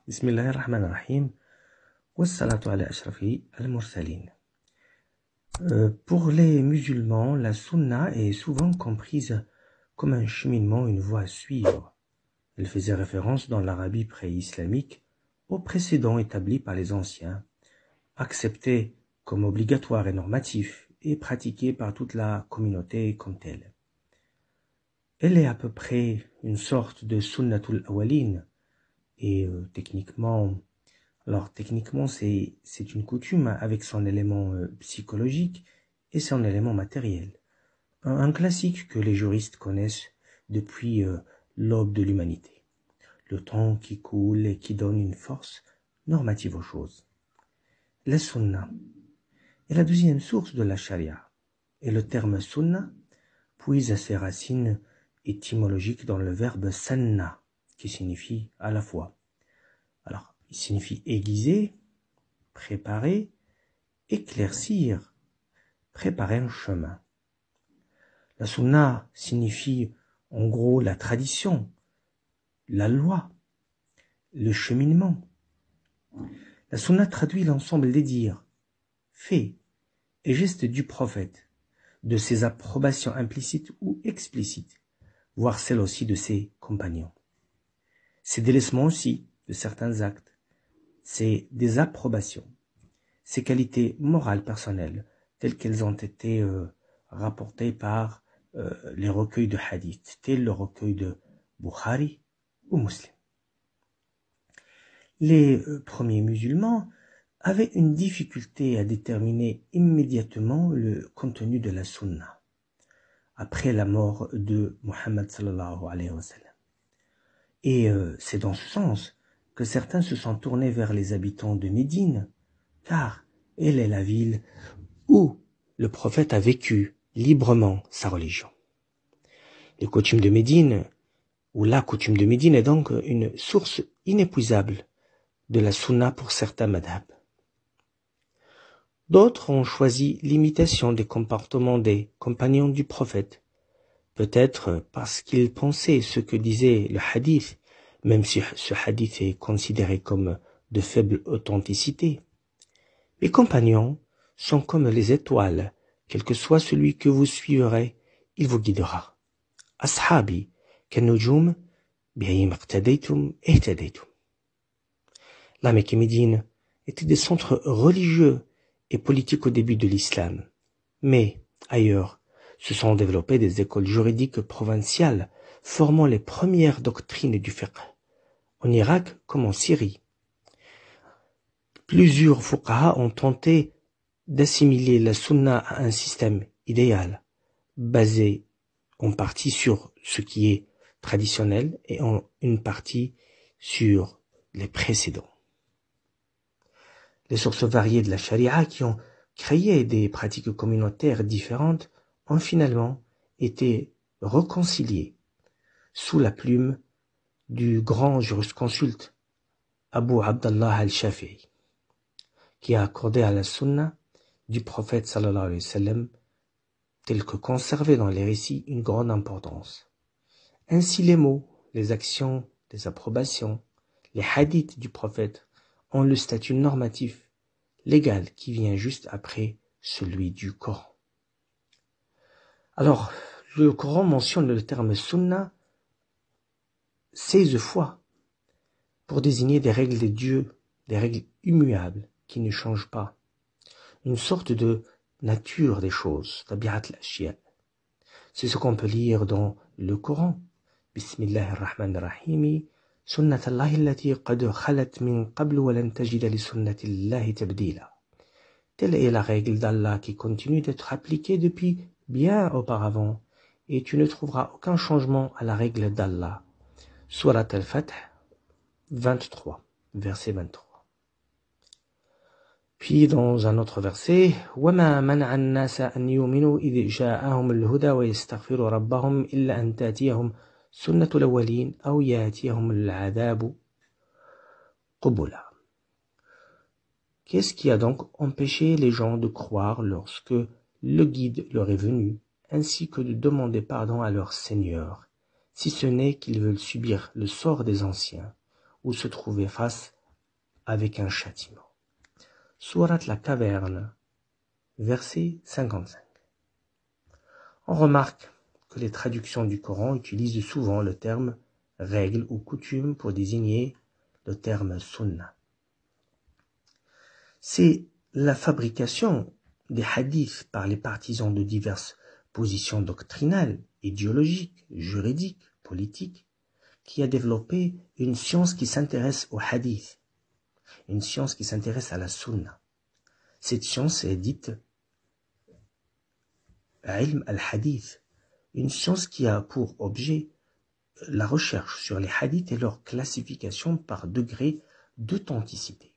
بسم الله الرحمن الرحيم والصلاة على أشرف المرسلين. Pour les musulmans, la sunna est souvent comprise comme un cheminement, une voie à suivre. Elle faisait référence dans l'Arabie pré-islamique aux précédents établis par les anciens, acceptés comme obligatoires et normatifs et pratiqués par toute la communauté comme telle. Elle est à peu près une sorte de sunnatul awalin et techniquement, c'est une coutume avec son élément psychologique et son élément matériel. Un classique que les juristes connaissent depuis l'aube de l'humanité. Le temps qui coule et qui donne une force normative aux choses. La sunna est la deuxième source de la charia. Et le terme sunna puise à ses racines étymologiques dans le verbe sanna, qui signifie à la fois. Alors, il signifie aiguiser, préparer, éclaircir, préparer un chemin. La sunna signifie en gros la tradition, la loi, le cheminement. La sunna traduit l'ensemble des dires, faits et gestes du prophète, de ses approbations implicites ou explicites, voire celles aussi de ses compagnons. Ses délaissements aussi de certains actes, ses désapprobations, ses qualités morales personnelles, telles qu'elles ont été rapportées par les recueils de hadith, tel le recueil de Bukhari ou Muslim. Les premiers musulmans avaient une difficulté à déterminer immédiatement le contenu de la sunna, après la mort de Muhammad sallallahu alayhi wa sallam. Et c'est dans ce sens que certains se sont tournés vers les habitants de Médine, car elle est la ville où le prophète a vécu librement sa religion. Les coutumes de Médine, ou la coutume de Médine, est donc une source inépuisable de la sunna pour certains madhab. D'autres ont choisi l'imitation des comportements des compagnons du prophète, peut-être parce qu'ils pensaient ce que disait le hadith, même si ce hadith est considéré comme de faible authenticité. Les compagnons sont comme les étoiles, quel que soit celui que vous suivrez, il vous guidera. Ashabi, kanujum, bi'ayim iqtadaytum ihtadaytum. La Mecque et Médine étaient des centres religieux et politiques au début de l'islam. Mais, ailleurs, se sont développées des écoles juridiques provinciales formant les premières doctrines du fiqh, en Irak comme en Syrie. Plusieurs fuqaha ont tenté d'assimiler la sunna à un système idéal, basé en partie sur ce qui est traditionnel et en une partie sur les précédents. Les sources variées de la charia qui ont créé des pratiques communautaires différentes ont finalement été réconciliées sous la plume du grand jurisconsulte Abu Abdallah al-Shafi'i, qui a accordé à la sunna du prophète sallallahu alayhi wa sallam, tel que conservé dans les récits, une grande importance. Ainsi les mots, les actions, les approbations, les hadiths du prophète ont le statut normatif, légal, qui vient juste après celui du Coran. Alors, le Coran mentionne le terme sunna 16 fois pour désigner des règles de Dieu, des règles immuables qui ne changent pas. Une sorte de nature des choses, tabi'at al-ashya. C'est ce qu'on peut lire dans le Coran. Bismillahir-Rahmanir-Rahim. Sunnatallahi allati qad khalat min qablu wa lan tajida li sunnatillahi tabdila. Telle est la règle d'Allah qui continue d'être appliquée depuis bien auparavant, et tu ne trouveras aucun changement à la règle d'Allah. Surat al-Fath 23, verset 23. Puis dans un autre verset, وَمَا مَنَعَ النَّاسَ أَنْ يُؤْمِنُوا إِذْ جَاءَهُمُ الْهُدَى وَيَسْتَغْفِرُوا رَبَّهُمْ إِلَّا أَنْ تَأْتِيَهُمْ سُنَّةُ الْأَوَّلِينَ أَوْ يَأْتِيَهُمُ الْعَذَابُ قُبُلًا. Qu'est-ce qui a donc empêché les gens de croire lorsque le guide leur est venu, ainsi que de demander pardon à leur Seigneur, si ce n'est qu'ils veulent subir le sort des anciens, ou se trouver face avec un châtiment. Sourate la caverne, verset 55. On remarque que les traductions du Coran utilisent souvent le terme règle ou coutume pour désigner le terme sunna. C'est la fabrication des hadiths par les partisans de diverses positions doctrinales, idéologiques, juridiques, politiques, qui a développé une science qui s'intéresse au hadith, une science qui s'intéresse à la sunna. Cette science est dite ilm al-hadith, une science qui a pour objet la recherche sur les hadiths et leur classification par degré d'authenticité.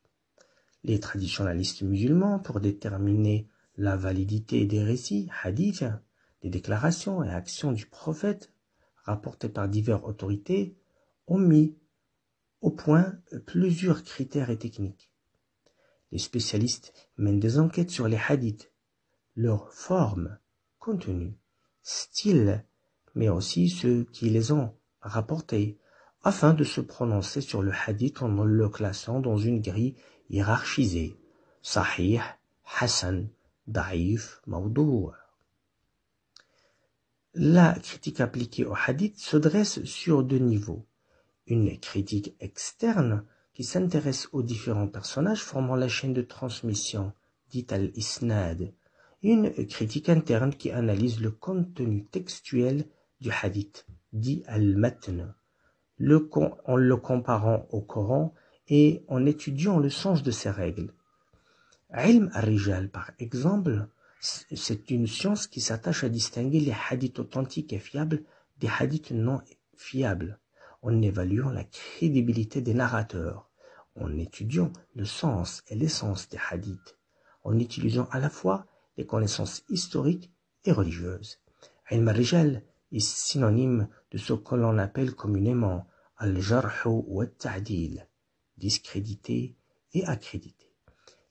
Les traditionalistes musulmans, pour déterminer la validité des récits hadiths, des déclarations et actions du prophète rapportées par diverses autorités, ont mis au point plusieurs critères et techniques. Les spécialistes mènent des enquêtes sur les hadiths, leur forme, contenu, style, mais aussi ceux qui les ont rapportés, afin de se prononcer sur le hadith en le classant dans une grille hiérarchisée, sahih, hasan, daïf, mawdou'. La critique appliquée au hadith se dresse sur deux niveaux. Une critique externe qui s'intéresse aux différents personnages formant la chaîne de transmission, dite al-isnad, et une critique interne qui analyse le contenu textuel du hadith, dit al-matn, en le comparant au Coran et en étudiant le sens de ses règles. Ilm al-rijal, par exemple, c'est une science qui s'attache à distinguer les hadiths authentiques et fiables des hadiths non fiables, en évaluant la crédibilité des narrateurs, en étudiant le sens et l'essence des hadiths, en utilisant à la fois les connaissances historiques et religieuses. Ilm al-rijal est synonyme de ce que l'on appelle communément al-jarh ou al-ta'dil, discrédité et accrédité.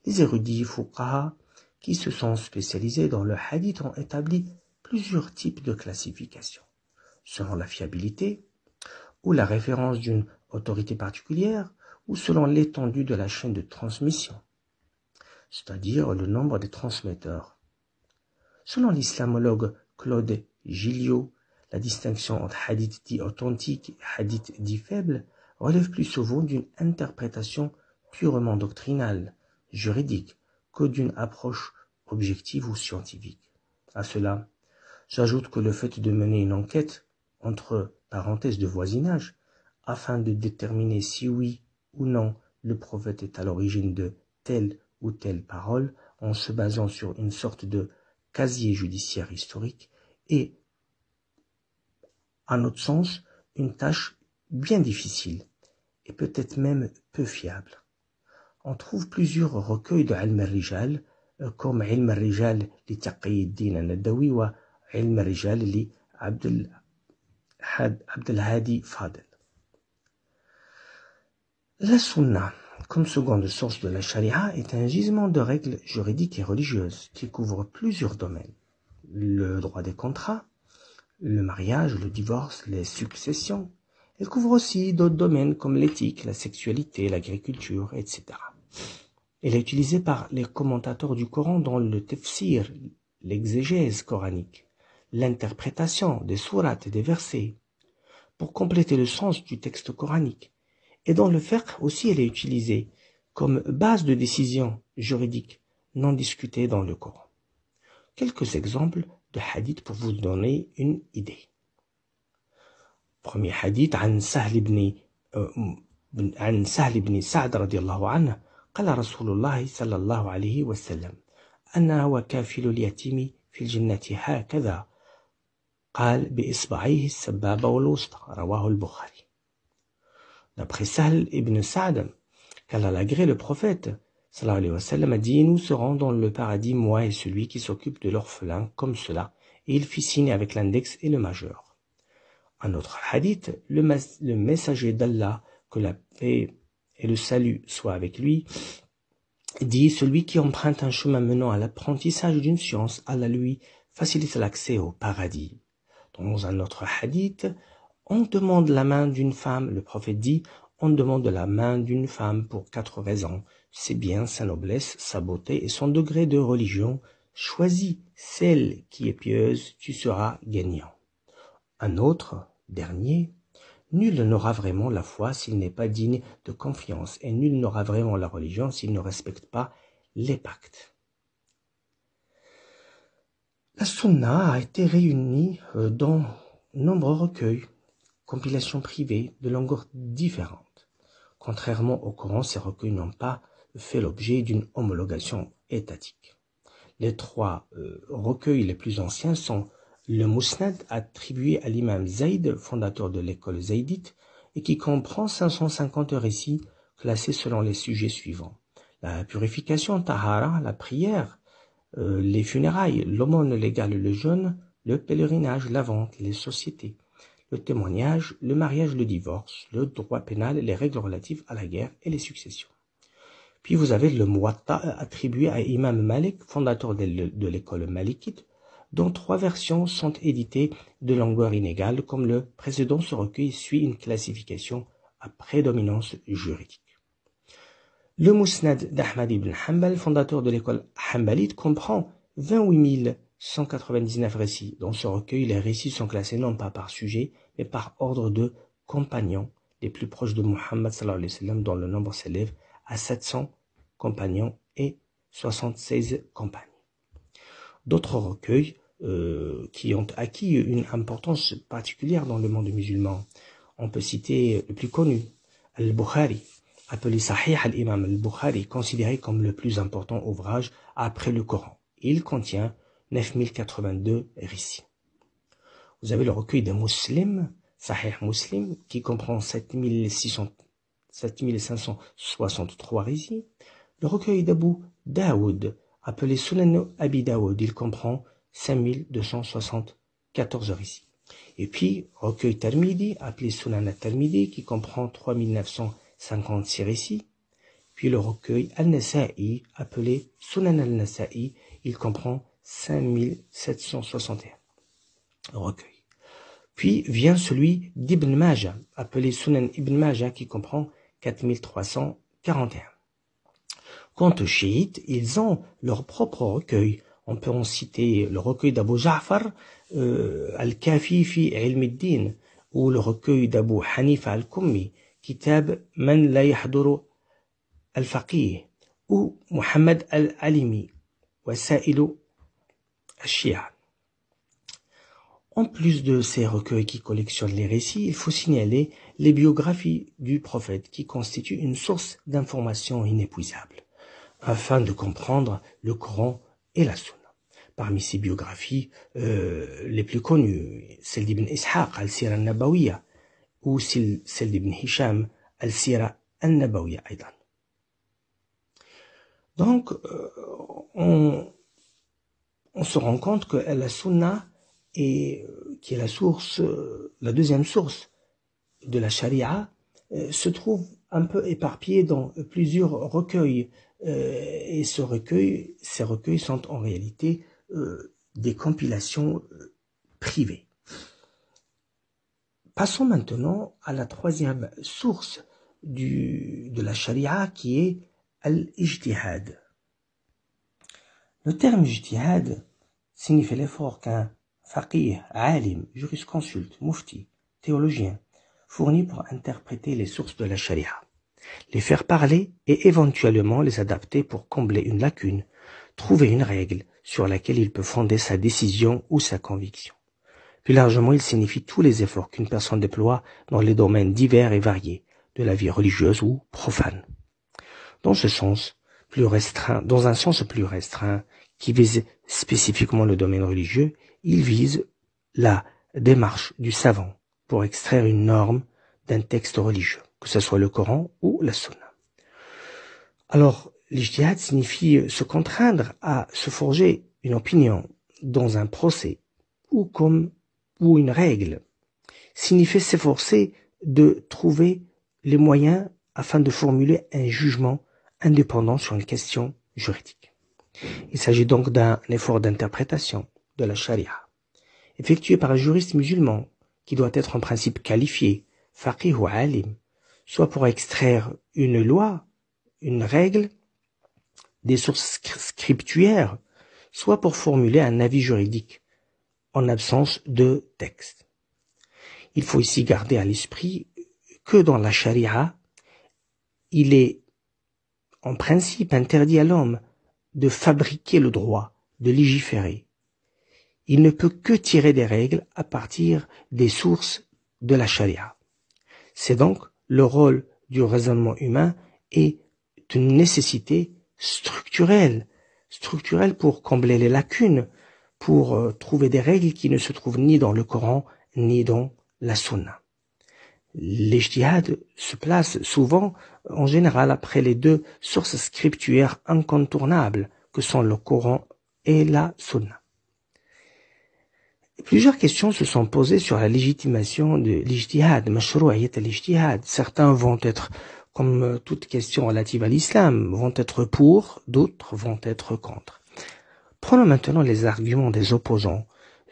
Les érudits fuqaha qui se sont spécialisés dans le hadith ont établi plusieurs types de classifications, selon la fiabilité ou la référence d'une autorité particulière ou selon l'étendue de la chaîne de transmission, c'est-à-dire le nombre des transmetteurs. Selon l'islamologue Claude Gilliot, la distinction entre hadith dit authentique et hadith dit faible relève plus souvent d'une interprétation purement doctrinale, juridique, que d'une approche objective ou scientifique. À cela, j'ajoute que le fait de mener une enquête, entre parenthèses de voisinage, afin de déterminer si oui ou non le prophète est à l'origine de telle ou telle parole, en se basant sur une sorte de casier judiciaire historique, est, à notre sens, une tâche bien difficile et peut-être même peu fiable. On trouve plusieurs recueils de Ilm al-Rijal, comme Ilm al-Rijal li Taqiyuddin al-Nadawi ou Ilm al-Rijal li Abdel Hadi Fadel. La Sunna, comme seconde source de la Sharia, est un gisement de règles juridiques et religieuses qui couvre plusieurs domaines. Le droit des contrats, le mariage, le divorce, les successions. Elle couvre aussi d'autres domaines comme l'éthique, la sexualité, l'agriculture, etc. Elle est utilisée par les commentateurs du Coran dans le tafsir, l'exégèse coranique, l'interprétation des sourates et des versets, pour compléter le sens du texte coranique. Et dans le fiqh aussi, elle est utilisée comme base de décision juridique non discutée dans le Coran. Quelques exemples de hadiths pour vous donner une idée. Premier hadith, عن سهل بن سعد رضي الله عنه قال رسول الله صلى الله عليه وسلم أنا وكافل اليتيم في الجنة هكذا قال بإصبعيه السبابة والوسطى رواه البخاري. D'après Sahl ibn Sa'd, qu'Allah agrée, le prophète sallallahu alayhi wa sallam a dit: nous serons dans le paradis, moi et celui qui s'occupe de l'orphelin, comme cela, et il fit signe avec l'index et le majeur. Un autre hadith, le messager d'Allah, que la paix et le salut soient avec lui, dit: celui qui emprunte un chemin menant à l'apprentissage d'une science, Allah lui facilite l'accès au paradis. Dans un autre hadith, on demande la main d'une femme, le prophète dit: on demande la main d'une femme pour 4 raisons, ses biens, sa noblesse, sa beauté et son degré de religion. Choisis celle qui est pieuse, tu seras gagnant. Un autre, dernier, nul n'aura vraiment la foi s'il n'est pas digne de confiance, et nul n'aura vraiment la religion s'il ne respecte pas les pactes. La Sunna a été réunie dans nombreux recueils, compilations privées de longueurs différentes. Contrairement au Coran, ces recueils n'ont pas fait l'objet d'une homologation étatique. Les 3 recueils les plus anciens sont le Musnad, attribué à l'imam Zayd, fondateur de l'école zaydite, et qui comprend 550 récits classés selon les sujets suivants: la purification, tahara, la prière, les funérailles, l'aumône légale, le jeûne, le pèlerinage, la vente, les sociétés, le témoignage, le mariage, le divorce, le droit pénal, les règles relatives à la guerre et les successions. Puis vous avez le Muwatta, attribué à Imam Malik, fondateur de l'école malikite, dont 3 versions sont éditées de longueur inégale. Comme le précédent, ce recueil suit une classification à prédominance juridique. Le Musnad d'Ahmad ibn Hanbal, fondateur de l'école hanbalite, comprend 28 199 récits. Dans ce recueil, les récits sont classés non pas par sujet, mais par ordre de compagnons les plus proches de Muhammad sallallahu alayhi wa sallam, dont le nombre s'élève à 700 compagnons et 76 compagnes. D'autres recueils qui ont acquis une importance particulière dans le monde musulman. On peut citer le plus connu, Al-Bukhari, appelé Sahih al-Imam al-Bukhari, considéré comme le plus important ouvrage après le Coran. Il contient 9082 récits. Vous avez le recueil de Muslim, Sahih Muslim, qui comprend 7563 récits. Le recueil d'Abu Daoud, appelé Sunan Abi Daoud, il comprend 5274 récits. Et puis, recueil Tirmidhi, appelé Sunan al-Tirmidhi, qui comprend 3956 récits. Puis le recueil Al-Nasa'i, appelé Sunan al-Nasa'i, il comprend 5761 recueils. Puis vient celui d'Ibn Majah, appelé Sunan Ibn Majah, qui comprend 4341. Quant aux chiites, ils ont leur propre recueil. On peut en citer le recueil d'Abu Ja'far, Al-Kafi fi Ilm al-Din, ou le recueil d'Abu Hanifa al-Kummi, Kitab Man la yahduru al-Faqih, ou Muhammad al-Alimi, Wasailu al-Shia. En plus de ces recueils qui collectionnent les récits, il faut signaler les biographies du prophète qui constituent une source d'informations inépuisable, afin de comprendre le Coran et la Sunna. Parmi ces biographies, les plus connues, celle d'Ibn Ishaq, Al-Sira al-Nabawiyya, ou celle d'Ibn Hisham, Al-Sira al-Nabawiyya. Donc, on se rend compte que la Sunna, qui est la deuxième source de la charia, se trouve un peu éparpillée dans plusieurs recueils. Et ces recueils sont en réalité des compilations privées. Passons maintenant à la 3e source de la charia, qui est al-ijtihad. Le terme ijtihad signifie l'effort qu'un faqih, alim, jurisconsulte, mufti, théologien fournit pour interpréter les sources de la charia, les faire parler et éventuellement les adapter pour combler une lacune, trouver une règle sur laquelle il peut fonder sa décision ou sa conviction. Plus largement, il signifie tous les efforts qu'une personne déploie dans les domaines divers et variés de la vie religieuse ou profane. Dans un sens plus restreint, qui vise spécifiquement le domaine religieux, il vise la démarche du savant pour extraire une norme d'un texte religieux, que ce soit le Coran ou la Sunna. Alors, l'ijtihad signifie se contraindre à se forger une opinion dans un procès ou une règle. Signifie s'efforcer de trouver les moyens afin de formuler un jugement indépendant sur une question juridique. Il s'agit donc d'un effort d'interprétation de la charia, effectué par un juriste musulman qui doit être en principe qualifié, faqih ou alim, soit pour extraire une loi, une règle, des sources scriptuaires, soit pour formuler un avis juridique, en absence de texte. Il faut ici garder à l'esprit que dans la charia, il est en principe interdit à l'homme de fabriquer le droit, de légiférer. Il ne peut que tirer des règles à partir des sources de la charia. C'est donc le rôle du raisonnement humain est une nécessité structurelle pour combler les lacunes, pour trouver des règles qui ne se trouvent ni dans le Coran ni dans la Sunna. L'ijtihad se place souvent, en général, après les deux sources scriptuaires incontournables que sont le Coran et la Sunna. Plusieurs questions se sont posées sur la légitimation de l'ijtihad, mashrou'iyat al-ijtihad. Certains vont être, comme toute question relative à l'islam, vont être pour, d'autres vont être contre. Prenons maintenant les arguments des opposants.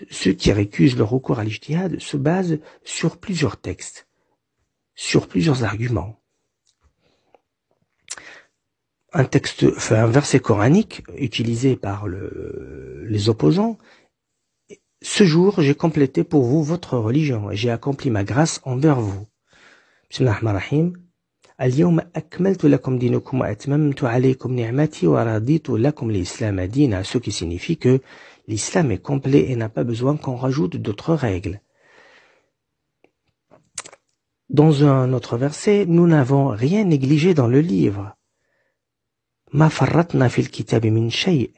Ceux qui récusent le recours à l'ijtihad se basent sur plusieurs textes, sur plusieurs arguments. Un verset coranique utilisé par les opposants. Ce jour, j'ai complété pour vous votre religion et j'ai accompli ma grâce envers vous. Bismillah ar-Rahman ar-Rahim. Al-yawma akmaltu lakum dinakum wa atmamtu alaykum ni'mati wa raditu lakum l'islam dina, ce qui signifie que l'islam est complet et n'a pas besoin qu'on rajoute d'autres règles. Dans un autre verset, nous n'avons rien négligé dans le livre. Ma farratna fil kitabi min shay'.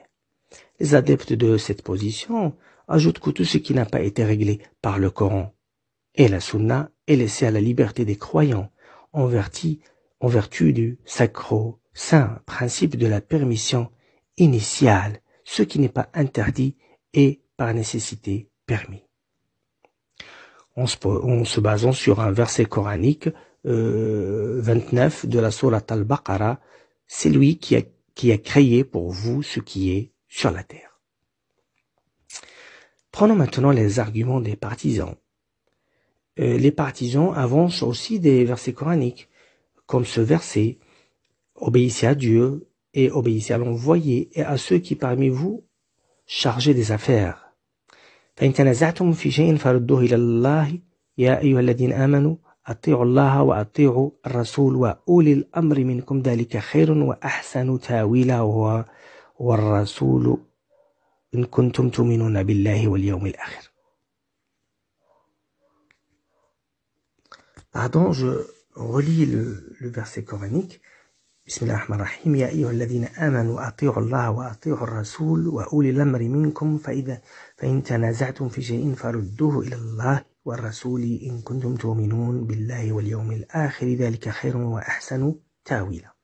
Les adeptes de cette position ajoutent que tout ce qui n'a pas été réglé par le Coran et la Sunna est laissé à la liberté des croyants en vertu du sacro-saint principe de la permission initiale. Ce qui n'est pas interdit est par nécessité permis. En se basant sur un verset coranique 29 de la sourate Al-Baqarah, c'est lui qui a créé pour vous ce qui est sur la terre. Prenons maintenant les arguments des partisans. Les partisans avancent aussi des versets coraniques, comme ce verset « Obéissez à Dieu et obéissez à l'envoyé et à ceux qui parmi vous chargés des affaires. » فإن تنازعتم في شيء فردوه إلى الله يا أيها الذين آمنوا أطيعوا الله وأطيعوا الرسول وأولي الأمر منكم ذلك خير وأحسن تاويلا والرسول إن كنتم تؤمنون بالله واليوم الآخر. Pardon, je relis le verset coranique. Bismillah ar-Rahman ar-Rahim. Ya ayyuha alladhina amanu ati'u Allah wa ati'u ar-rasul wa uli al-amri minkum fa in tanaza'tum fi shay'in farudduhu ila Allah wa ar-rasuli in kuntum tu'minun billahi wal yawmil akhir dhalika khayrun wa ahsanu ta'wila.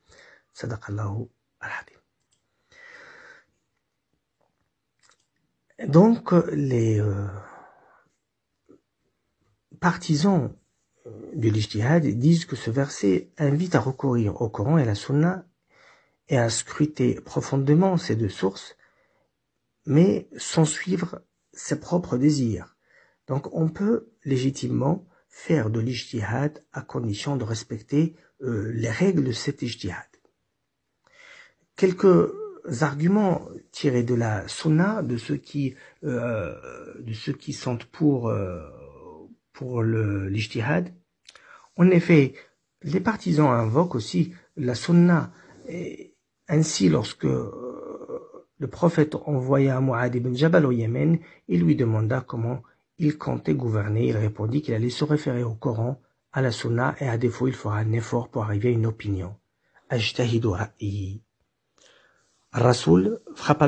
Sadaqallahu al-Hadim. Donc les partisans de l'ijtihad disent que ce verset invite à recourir au Coran et à la Sunna et à scruter profondément ces deux sources, mais sans suivre ses propres désirs. Donc on peut légitimement faire de l'ijtihad à condition de respecter les règles de cet ijtihad. Quelques arguments tirés de la Sunna, de ceux qui sont pour l'ijtihad. En effet, les partisans invoquent aussi la Sunna. Et ainsi, lorsque le prophète envoya Mu'adh ibn Jabal au Yémen, il lui demanda comment il comptait gouverner. Il répondit qu'il allait se référer au Coran, à la Sunna, et à défaut, il fera un effort pour arriver à une opinion. Ajtahidu ra'yi. Rasoul frappa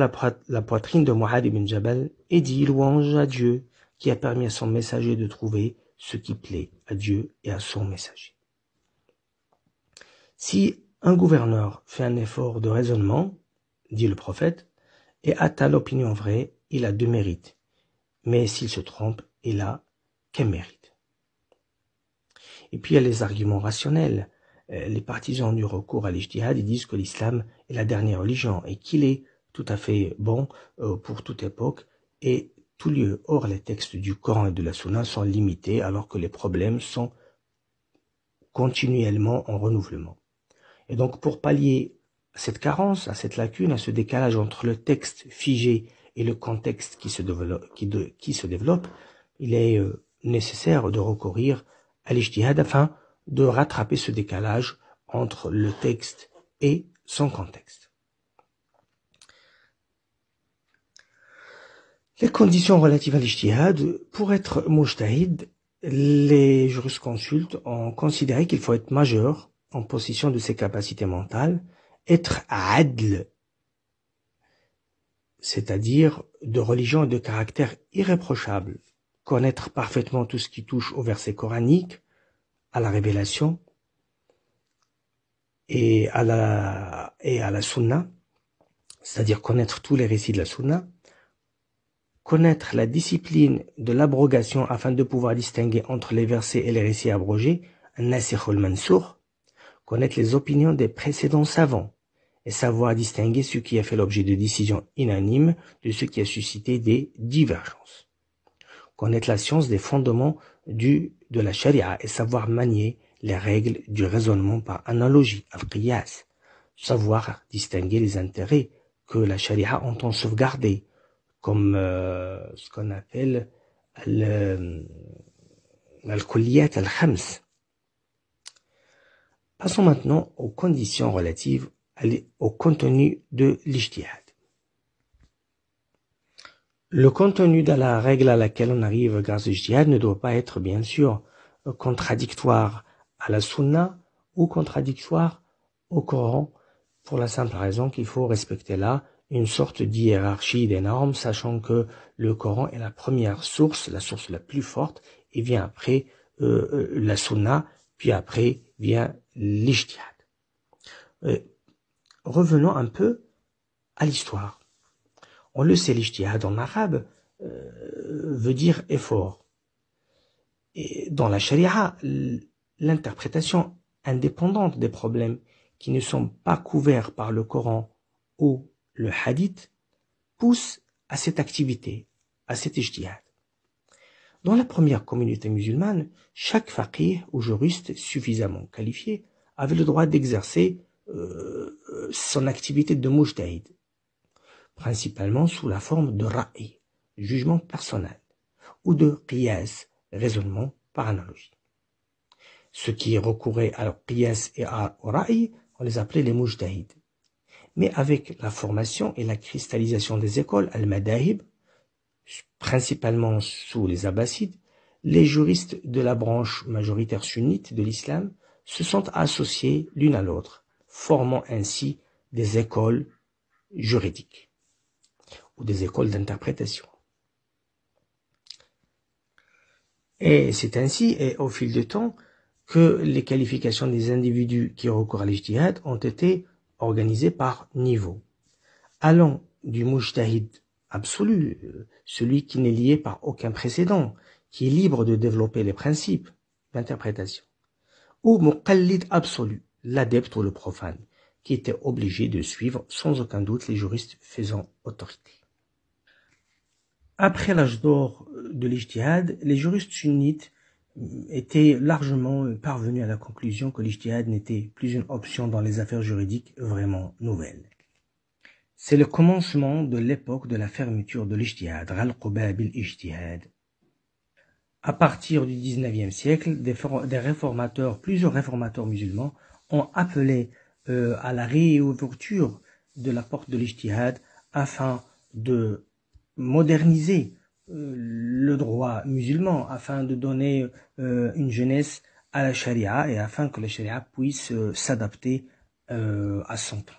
la poitrine de Mu'adh ibn Jabal et dit louange à Dieu qui a permis à son messager de trouver ce qui plaît à Dieu et à son messager. Si un gouverneur fait un effort de raisonnement, dit le prophète, et atteint l'opinion vraie, il a deux mérites. Mais s'il se trompe, il a qu'un mérite. Et puis il y a les arguments rationnels. Les partisans du recours à l'ijtihad, ils disent que l'islam est la dernière religion et qu'il est tout à fait bon pour toute époque et tout lieu. Or, les textes du Coran et de la Sunna sont limités alors que les problèmes sont continuellement en renouvellement. Et donc, pour pallier à cette carence, à cette lacune, à ce décalage entre le texte figé et le contexte qui se développe, il est nécessaire de recourir à l'ijtihad afin de rattraper ce décalage entre le texte et son contexte. Les conditions relatives à l'ijtihad, pour être mujtahid, les jurisconsultes ont considéré qu'il faut être majeur, en possession de ses capacités mentales, être adl, c'est-à-dire de religion et de caractère irréprochable, connaître parfaitement tout ce qui touche au verset coranique, à la révélation et à la sunna, c'est-à-dire connaître tous les récits de la sunna, connaître la discipline de l'abrogation afin de pouvoir distinguer entre les versets et les récits abrogés, an-nasikh wal-mansukh, connaître les opinions des précédents savants et savoir distinguer ce qui a fait l'objet de décisions unanimes de ce qui a suscité des divergences. Connaître la science des fondements de la charia et savoir manier les règles du raisonnement par analogie, al-qiyas, savoir distinguer les intérêts que la charia entend sauvegarder, comme ce qu'on appelle al-kulliyat al-khams. Passons maintenant aux conditions relatives au contenu de l'ijtihad. Le contenu de la règle à laquelle on arrive grâce au ijtihad ne doit pas être, bien sûr, contradictoire à la sunna ou contradictoire au Coran, pour la simple raison qu'il faut respecter là une sorte d'hiérarchie des normes, sachant que le Coran est la première source, la source la plus forte, et vient après la sunna, puis après vient l'ijtihad. Revenons un peu à l'histoire. On le sait, l'ijtihad en arabe veut dire effort. Et dans la charia, l'interprétation indépendante des problèmes qui ne sont pas couverts par le Coran ou le hadith pousse à cette activité, à cet ijtihad. Dans la première communauté musulmane, chaque faqih ou juriste suffisamment qualifié avait le droit d'exercer son activité de mujtahid, principalement sous la forme de ra'i, jugement personnel, ou de qiyas, raisonnement par analogie. Ceux qui recouraient à qiyas et à ra'i, on les appelait les mujtahid. Mais avec la formation et la cristallisation des écoles al-madahib, principalement sous les Abbassides, les juristes de la branche majoritaire sunnite de l'islam se sont associés l'une à l'autre, formant ainsi des écoles juridiques ou des écoles d'interprétation. Et c'est ainsi, et au fil du temps, que les qualifications des individus qui recourent à l'ijtihad ont été organisées par niveau, allant du mujtahid absolu, celui qui n'est lié par aucun précédent, qui est libre de développer les principes d'interprétation, ou muqallid absolu, l'adepte ou le profane, qui était obligé de suivre sans aucun doute les juristes faisant autorité. Après l'âge d'or de l'ijtihad, les juristes sunnites étaient largement parvenus à la conclusion que l'ijtihad n'était plus une option dans les affaires juridiques vraiment nouvelles. C'est le commencement de l'époque de la fermeture de l'ijtihad, al-quba bil-ijtihad. À partir du 19e siècle, plusieurs réformateurs musulmans ont appelé à la réouverture de la porte de l'ijtihad afin de moderniser le droit musulman, afin de donner une jeunesse à la charia et afin que la charia puisse s'adapter à son temps.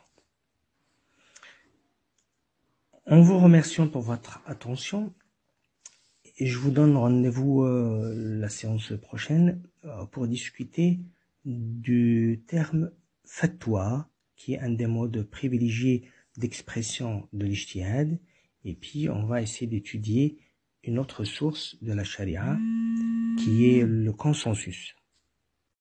En vous remerciant pour votre attention et je vous donne rendez-vous la séance prochaine pour discuter du terme fatwa, qui est un des modes privilégiés d'expression de l'ijtihad, et puis on va essayer d'étudier une autre source de la charia qui est le consensus.